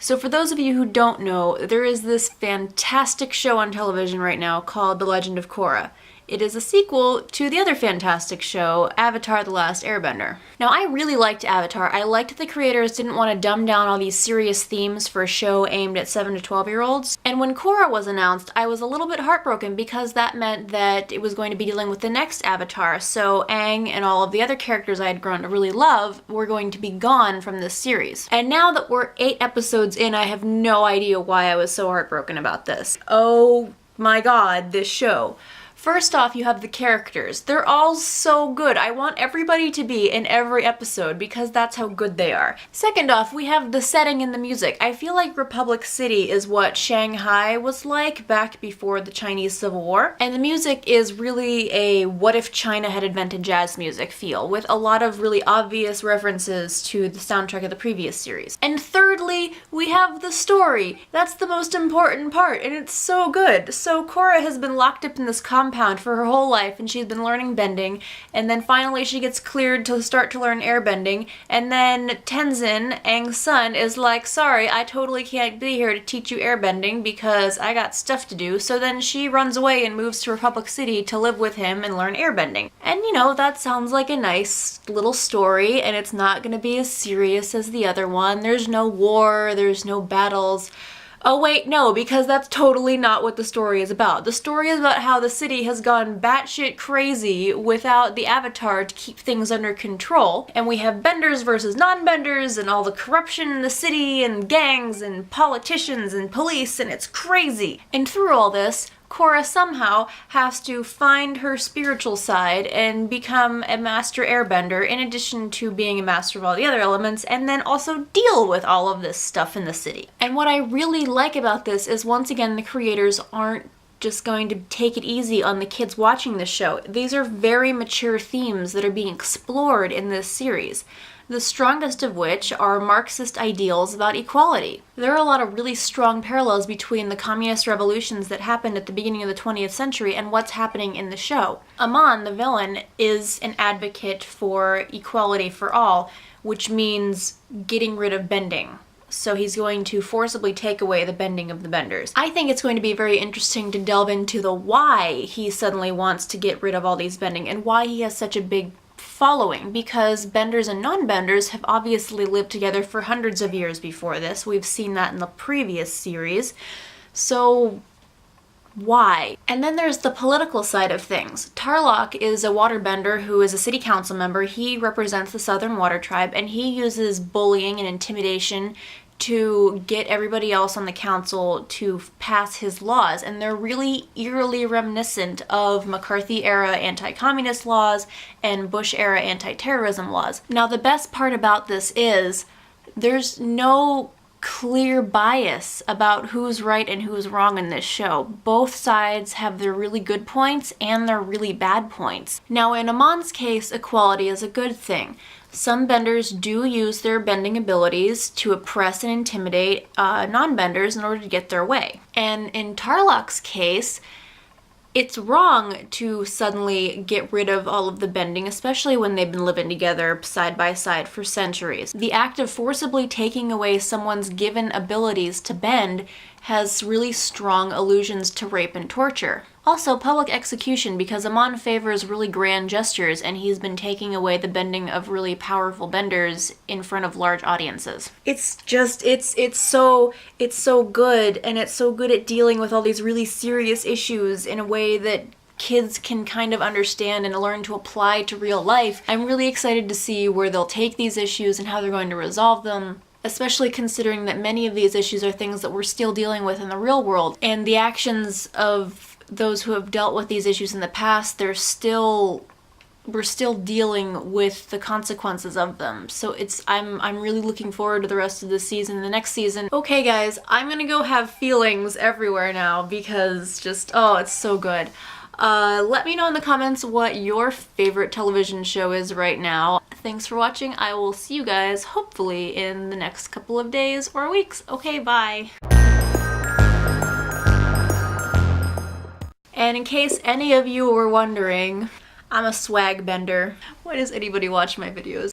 So for those of you who don't know, there is this fantastic show on television right now called The Legend of Korra. It is a sequel to the other fantastic show, Avatar: The Last Airbender. Now, I really liked Avatar. I liked that the creators didn't want to dumb down all these serious themes for a show aimed at 7 to 12-year-olds. And when Korra was announced, I was a little bit heartbroken because that meant that it was going to be dealing with the next Avatar. So Aang and all of the other characters I had grown to really love were going to be gone from this series. And now that we're 8 episodes in, I have no idea why I was so heartbroken about this. Oh my god, this show. First off, you have the characters. They're all so good. I want everybody to be in every episode because that's how good they are. Second off, we have the setting and the music. I feel like Republic City is what Shanghai was like back before the Chinese Civil War. And the music is really a what if China had invented jazz music feel, with a lot of really obvious references to the soundtrack of the previous series. And thirdly, we have the story. That's the most important part, and it's so good. So Korra has been locked up in this compound for her whole life, and she's been learning bending, and then finally she gets cleared to start to learn airbending, and then Tenzin, Aang's son, is like, sorry, I totally can't be here to teach you airbending because I got stuff to do, so then she runs away and moves to Republic City to live with him and learn airbending. And you know, that sounds like a nice little story, and it's not gonna be as serious as the other one. There's no war, there's no battles. Oh wait, no, because that's totally not what the story is about. The story is about how the city has gone batshit crazy without the Avatar to keep things under control. And we have benders versus non-benders and all the corruption in the city and gangs and politicians and police, and it's crazy. And through all this, Korra somehow has to find her spiritual side and become a master airbender in addition to being a master of all the other elements, and then also deal with all of this stuff in the city. And what I really like about this is, once again, the creators aren't just going to take it easy on the kids watching this show. These are very mature themes that are being explored in this series, the strongest of which are Marxist ideals about equality. There are a lot of really strong parallels between the communist revolutions that happened at the beginning of the 20th century and what's happening in the show. Amon, the villain, is an advocate for equality for all, which means getting rid of bending. So he's going to forcibly take away the bending of the benders. I think it's going to be very interesting to delve into the why he suddenly wants to get rid of all these bending and why he has such a big following, because benders and non-benders have obviously lived together for hundreds of years before this. We've seen that in the previous series. So why? And then there's the political side of things. Tarlok is a waterbender who is a city council member. He represents the Southern Water Tribe, and he uses bullying and intimidation to get everybody else on the council to pass his laws, and they're really eerily reminiscent of McCarthy-era anti-communist laws and Bush-era anti-terrorism laws. Now, the best part about this is there's no clear bias about who's right and who's wrong in this show. Both sides have their really good points and their really bad points. Now, in Amon's case, equality is a good thing. Some benders do use their bending abilities to oppress and intimidate non-benders in order to get their way. And in Tarlok's case, it's wrong to suddenly get rid of all of the bending, especially when they've been living together side by side for centuries. The act of forcibly taking away someone's given abilities to bend has really strong allusions to rape and torture. Also, public execution, because Amon favors really grand gestures, and he's been taking away the bending of really powerful benders in front of large audiences. It's just, it's so good, and it's so good at dealing with all these really serious issues in a way that kids can kind of understand and learn to apply to real life. I'm really excited to see where they'll take these issues and how they're going to resolve them, especially considering that many of these issues are things that we're still dealing with in the real world. And the actions of those who have dealt with these issues in the past, we're still dealing with the consequences of them. So I'm really looking forward to the rest of the season, the next season. Okay guys, I'm gonna go have feelings everywhere now because it's so good. Let me know in the comments what your favorite television show is right now. Thanks for watching. I will see you guys hopefully in the next couple of days or weeks. Okay, bye. And in case any of you were wondering, I'm a swag bender. Why does anybody watch my videos?